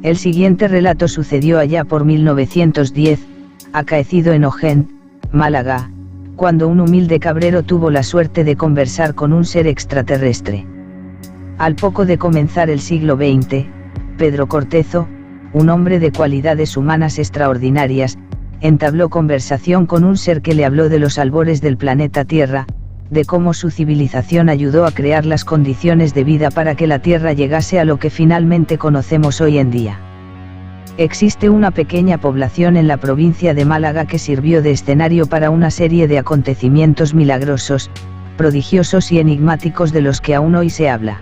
El siguiente relato sucedió allá por 1910, acaecido en Ojén, Málaga, cuando un humilde cabrero tuvo la suerte de conversar con un ser extraterrestre. Al poco de comenzar el siglo XX, Pedro Cortezo, un hombre de cualidades humanas extraordinarias, entabló conversación con un ser que le habló de los albores del planeta Tierra, de cómo su civilización ayudó a crear las condiciones de vida para que la Tierra llegase a lo que finalmente conocemos hoy en día. Existe una pequeña población en la provincia de Málaga que sirvió de escenario para una serie de acontecimientos milagrosos, prodigiosos y enigmáticos de los que aún hoy se habla.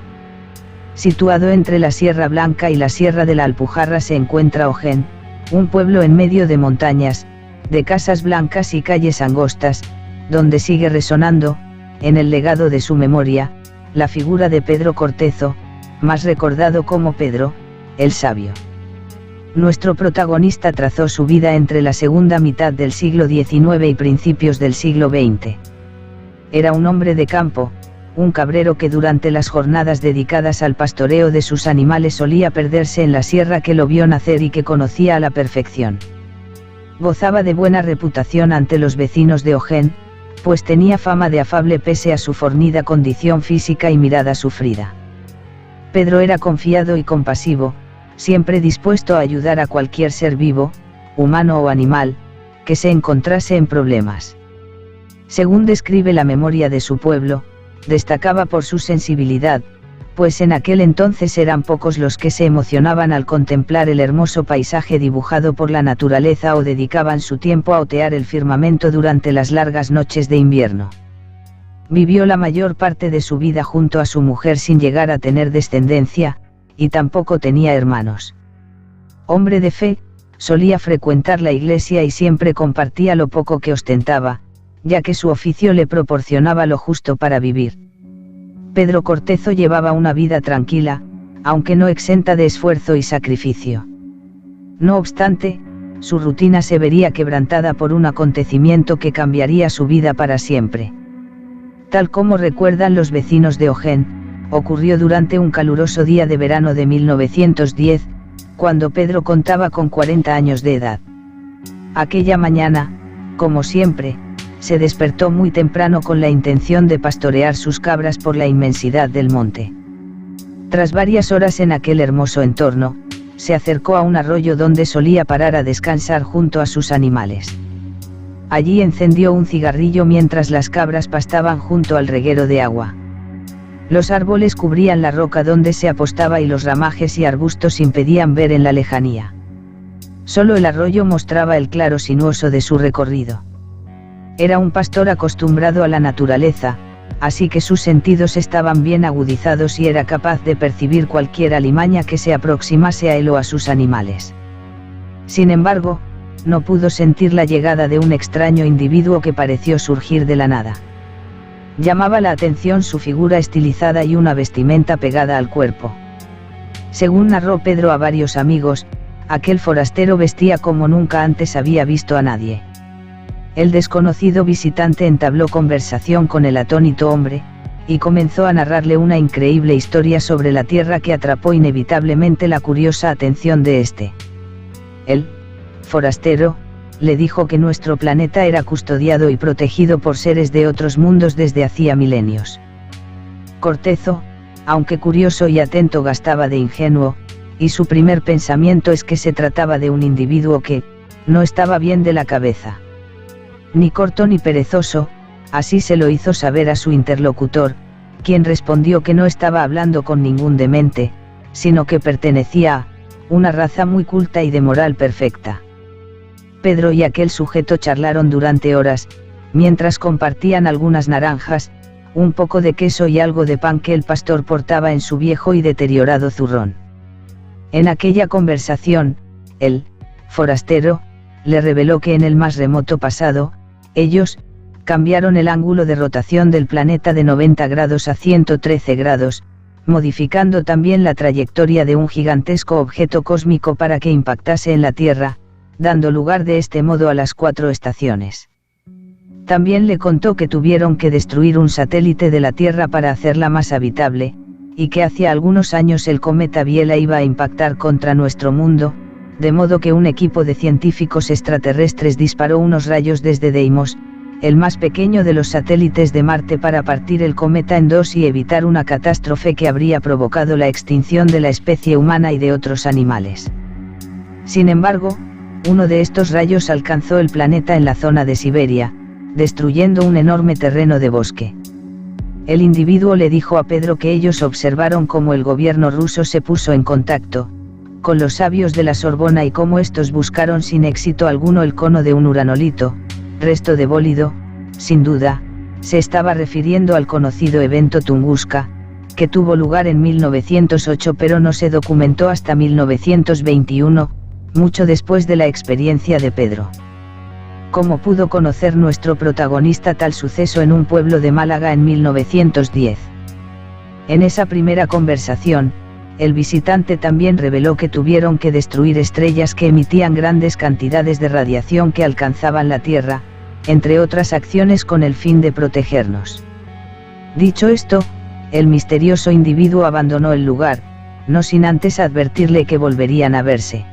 Situado entre la Sierra Blanca y la Sierra de la Alpujarra se encuentra Ojén, un pueblo en medio de montañas, de casas blancas y calles angostas, donde sigue resonando, en el legado de su memoria, la figura de Pedro Cortezo, más recordado como Pedro, el Sabio. Nuestro protagonista trazó su vida entre la segunda mitad del siglo XIX y principios del siglo XX. Era un hombre de campo, un cabrero que durante las jornadas dedicadas al pastoreo de sus animales solía perderse en la sierra que lo vio nacer y que conocía a la perfección. Gozaba de buena reputación ante los vecinos de Ojén, pues tenía fama de afable pese a su fornida condición física y mirada sufrida. Pedro era confiado y compasivo, siempre dispuesto a ayudar a cualquier ser vivo, humano o animal, que se encontrase en problemas. Según describe la memoria de su pueblo, destacaba por su sensibilidad, pues en aquel entonces eran pocos los que se emocionaban al contemplar el hermoso paisaje dibujado por la naturaleza o dedicaban su tiempo a otear el firmamento durante las largas noches de invierno. Vivió la mayor parte de su vida junto a su mujer sin llegar a tener descendencia, y tampoco tenía hermanos. Hombre de fe, solía frecuentar la iglesia y siempre compartía lo poco que ostentaba, ya que su oficio le proporcionaba lo justo para vivir. Pedro Cortezo llevaba una vida tranquila, aunque no exenta de esfuerzo y sacrificio. No obstante, su rutina se vería quebrantada por un acontecimiento que cambiaría su vida para siempre. Tal como recuerdan los vecinos de Ojén, ocurrió durante un caluroso día de verano de 1910, cuando Pedro contaba con 40 años de edad. Aquella mañana, como siempre, se despertó muy temprano con la intención de pastorear sus cabras por la inmensidad del monte. Tras varias horas en aquel hermoso entorno, se acercó a un arroyo donde solía parar a descansar junto a sus animales. Allí encendió un cigarrillo mientras las cabras pastaban junto al reguero de agua. Los árboles cubrían la roca donde se apostaba y los ramajes y arbustos impedían ver en la lejanía. Solo el arroyo mostraba el claro sinuoso de su recorrido. Era un pastor acostumbrado a la naturaleza, así que sus sentidos estaban bien agudizados y era capaz de percibir cualquier alimaña que se aproximase a él o a sus animales. Sin embargo, no pudo sentir la llegada de un extraño individuo que pareció surgir de la nada. Llamaba la atención su figura estilizada y una vestimenta pegada al cuerpo. Según narró Pedro a varios amigos, aquel forastero vestía como nunca antes había visto a nadie. El desconocido visitante entabló conversación con el atónito hombre, y comenzó a narrarle una increíble historia sobre la Tierra que atrapó inevitablemente la curiosa atención de este. El forastero le dijo que nuestro planeta era custodiado y protegido por seres de otros mundos desde hacía milenios. Cortezo, aunque curioso y atento, gastaba de ingenuo, y su primer pensamiento es que se trataba de un individuo que no estaba bien de la cabeza. Ni corto ni perezoso, así se lo hizo saber a su interlocutor, quien respondió que no estaba hablando con ningún demente, sino que pertenecía a una raza muy culta y de moral perfecta. Pedro y aquel sujeto charlaron durante horas, mientras compartían algunas naranjas, un poco de queso y algo de pan que el pastor portaba en su viejo y deteriorado zurrón. En aquella conversación, el forastero le reveló que en el más remoto pasado, ellos cambiaron el ángulo de rotación del planeta de 90 grados a 113 grados, modificando también la trayectoria de un gigantesco objeto cósmico para que impactase en la Tierra, dando lugar de este modo a las 4 estaciones. También le contó que tuvieron que destruir un satélite de la Tierra para hacerla más habitable, y que hacía algunos años el cometa Biela iba a impactar contra nuestro mundo, de modo que un equipo de científicos extraterrestres disparó unos rayos desde Deimos, el más pequeño de los satélites de Marte, para partir el cometa en dos y evitar una catástrofe que habría provocado la extinción de la especie humana y de otros animales. Sin embargo, uno de estos rayos alcanzó el planeta en la zona de Siberia, destruyendo un enorme terreno de bosque. El individuo le dijo a Pedro que ellos observaron cómo el gobierno ruso se puso en contacto con los sabios de la Sorbona y cómo estos buscaron sin éxito alguno el cono de un uranolito, resto de bólido. Sin duda, se estaba refiriendo al conocido evento Tunguska, que tuvo lugar en 1908 pero no se documentó hasta 1921, mucho después de la experiencia de Pedro. ¿Cómo pudo conocer nuestro protagonista tal suceso en un pueblo de Málaga en 1910? En esa primera conversación, el visitante también reveló que tuvieron que destruir estrellas que emitían grandes cantidades de radiación que alcanzaban la Tierra, entre otras acciones con el fin de protegernos. Dicho esto, el misterioso individuo abandonó el lugar, no sin antes advertirle que volverían a verse.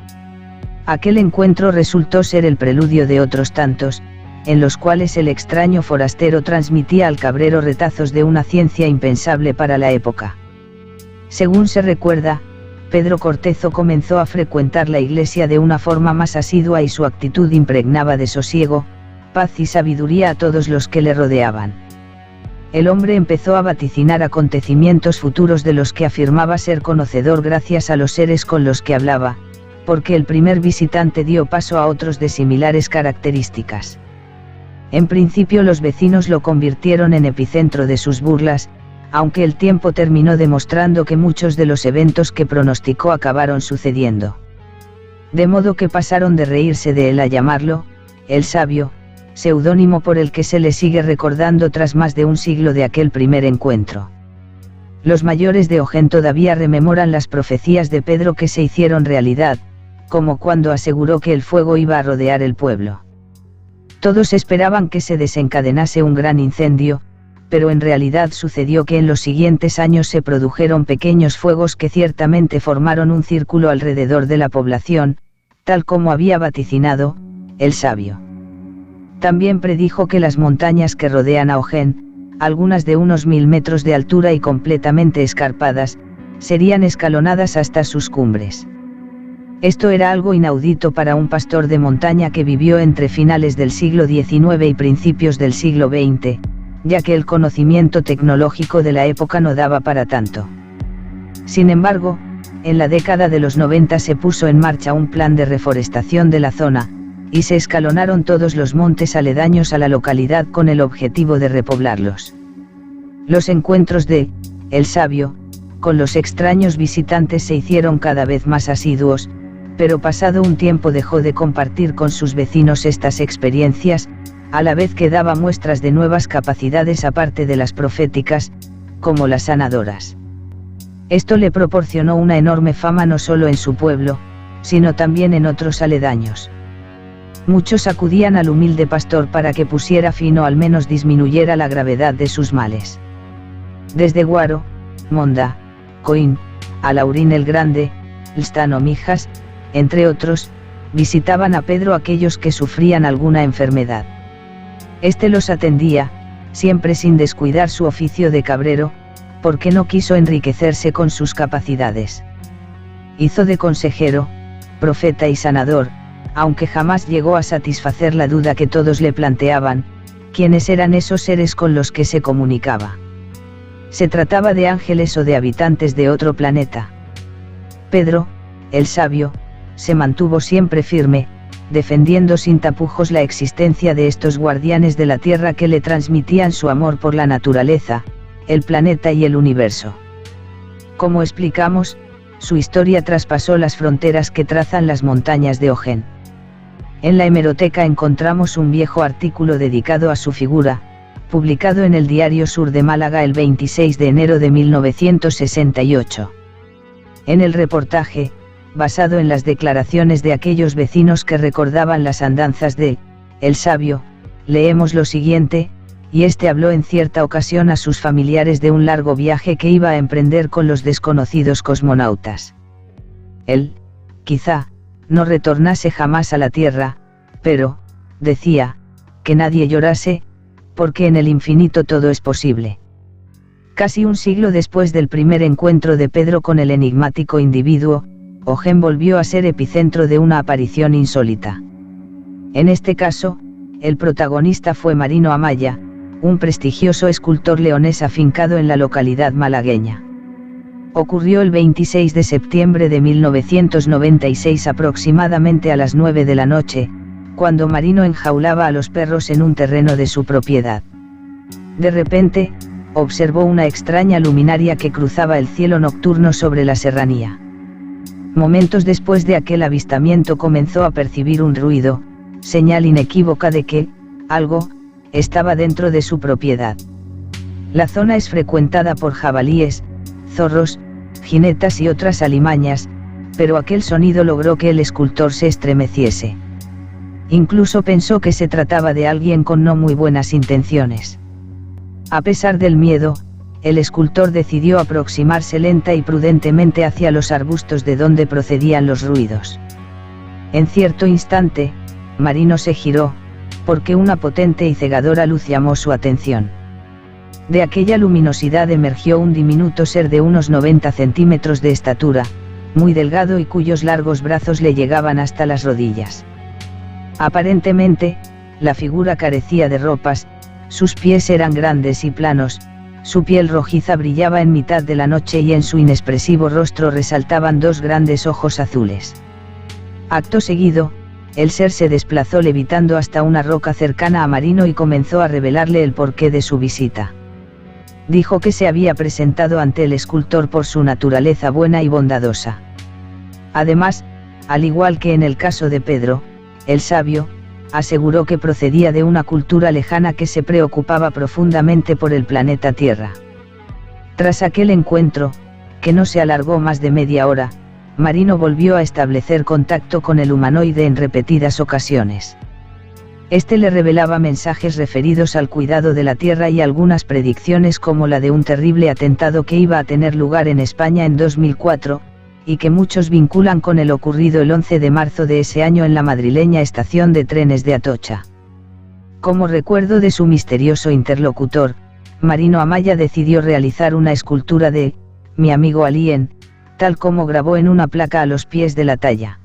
Aquel encuentro resultó ser el preludio de otros tantos, en los cuales el extraño forastero transmitía al cabrero retazos de una ciencia impensable para la época. Según se recuerda, Pedro Cortezo comenzó a frecuentar la iglesia de una forma más asidua y su actitud impregnaba de sosiego, paz y sabiduría a todos los que le rodeaban. El hombre empezó a vaticinar acontecimientos futuros de los que afirmaba ser conocedor gracias a los seres con los que hablaba, porque el primer visitante dio paso a otros de similares características. En principio los vecinos lo convirtieron en epicentro de sus burlas, aunque el tiempo terminó demostrando que muchos de los eventos que pronosticó acabaron sucediendo. De modo que pasaron de reírse de él a llamarlo el Sabio, seudónimo por el que se le sigue recordando tras más de un siglo de aquel primer encuentro. Los mayores de Ojén todavía rememoran las profecías de Pedro que se hicieron realidad, como cuando aseguró que el fuego iba a rodear el pueblo. Todos esperaban que se desencadenase un gran incendio, pero en realidad sucedió que en los siguientes años se produjeron pequeños fuegos que ciertamente formaron un círculo alrededor de la población, tal como había vaticinado el Sabio. También predijo que las montañas que rodean a Ojén, algunas de unos 1000 metros de altura y completamente escarpadas, serían escalonadas hasta sus cumbres. Esto era algo inaudito para un pastor de montaña que vivió entre finales del siglo XIX y principios del siglo XX, ya que el conocimiento tecnológico de la época no daba para tanto. Sin embargo, en la década de los 90 se puso en marcha un plan de reforestación de la zona, y se escalonaron todos los montes aledaños a la localidad con el objetivo de repoblarlos. Los encuentros de el Sabio con los extraños visitantes se hicieron cada vez más asiduos, pero pasado un tiempo dejó de compartir con sus vecinos estas experiencias, a la vez que daba muestras de nuevas capacidades aparte de las proféticas, como las sanadoras. Esto le proporcionó una enorme fama no solo en su pueblo, sino también en otros aledaños. Muchos acudían al humilde pastor para que pusiera fin o al menos disminuyera la gravedad de sus males. Desde Guaro, Monda, Coín, a Laurín el Grande, Lstano Mijas, entre otros, visitaban a Pedro aquellos que sufrían alguna enfermedad. Este los atendía, siempre sin descuidar su oficio de cabrero, porque no quiso enriquecerse con sus capacidades. Hizo de consejero, profeta y sanador, aunque jamás llegó a satisfacer la duda que todos le planteaban, ¿quiénes eran esos seres con los que se comunicaba? ¿Se trataba de ángeles o de habitantes de otro planeta? Pedro, el Sabio, se mantuvo siempre firme, defendiendo sin tapujos la existencia de estos guardianes de la Tierra que le transmitían su amor por la naturaleza, el planeta y el universo. Como explicamos, su historia traspasó las fronteras que trazan las montañas de Ojén. En la hemeroteca encontramos un viejo artículo dedicado a su figura, publicado en el Diario Sur de Málaga el 26 de enero de 1968. En el reportaje, basado en las declaraciones de aquellos vecinos que recordaban las andanzas de el Sabio, leemos lo siguiente: y este habló en cierta ocasión a sus familiares de un largo viaje que iba a emprender con los desconocidos cosmonautas. Él, quizá, no retornase jamás a la Tierra, pero, decía, que nadie llorase, porque en el infinito todo es posible. Casi un siglo después del primer encuentro de Pedro con el enigmático individuo, Ogén volvió a ser epicentro de una aparición insólita. En este caso, el protagonista fue Marino Amaya, un prestigioso escultor leonés afincado en la localidad malagueña. Ocurrió el 26 de septiembre de 1996 aproximadamente a las 9 de la noche, cuando Marino enjaulaba a los perros en un terreno de su propiedad. De repente, observó una extraña luminaria que cruzaba el cielo nocturno sobre la serranía. Momentos después de aquel avistamiento comenzó a percibir un ruido, señal inequívoca de que, algo, estaba dentro de su propiedad. La zona es frecuentada por jabalíes, zorros, jinetas y otras alimañas, pero aquel sonido logró que el escultor se estremeciese. Incluso pensó que se trataba de alguien con no muy buenas intenciones. A pesar del miedo, el escultor decidió aproximarse lenta y prudentemente hacia los arbustos de donde procedían los ruidos. En cierto instante, Marino se giró, porque una potente y cegadora luz llamó su atención. De aquella luminosidad emergió un diminuto ser de unos 90 centímetros de estatura, muy delgado y cuyos largos brazos le llegaban hasta las rodillas. Aparentemente, la figura carecía de ropas, sus pies eran grandes y planos, su piel rojiza brillaba en mitad de la noche y en su inexpresivo rostro resaltaban dos grandes ojos azules. Acto seguido, el ser se desplazó levitando hasta una roca cercana a Marino y comenzó a revelarle el porqué de su visita. Dijo que se había presentado ante el escultor por su naturaleza buena y bondadosa. Además, al igual que en el caso de Pedro, el sabio, aseguró que procedía de una cultura lejana que se preocupaba profundamente por el planeta Tierra. Tras aquel encuentro, que no se alargó más de media hora, Marino volvió a establecer contacto con el humanoide en repetidas ocasiones. Este le revelaba mensajes referidos al cuidado de la Tierra y algunas predicciones como la de un terrible atentado que iba a tener lugar en España en 2004, y que muchos vinculan con el ocurrido el 11 de marzo de ese año en la madrileña estación de trenes de Atocha. Como recuerdo de su misterioso interlocutor, Marino Amaya decidió realizar una escultura de mi amigo Alien, tal como grabó en una placa a los pies de la talla.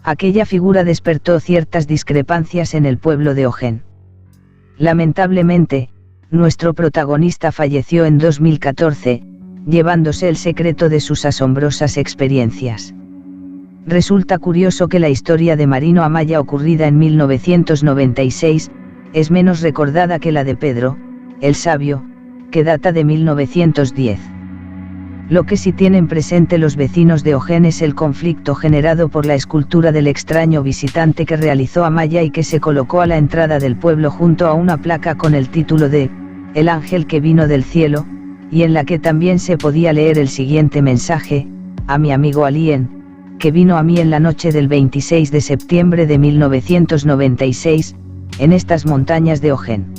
Aquella figura despertó ciertas discrepancias en el pueblo de Ogén. Lamentablemente, nuestro protagonista falleció en 2014, llevándose el secreto de sus asombrosas experiencias. Resulta curioso que la historia de Marino Amaya ocurrida en 1996, es menos recordada que la de Pedro, el sabio, que data de 1910. Lo que sí tienen presente los vecinos de Ogén es el conflicto generado por la escultura del extraño visitante que realizó Amaya y que se colocó a la entrada del pueblo junto a una placa con el título de El ángel que vino del cielo, y en la que también se podía leer el siguiente mensaje: a mi amigo Alien, que vino a mí en la noche del 26 de septiembre de 1996, en estas montañas de Ogén.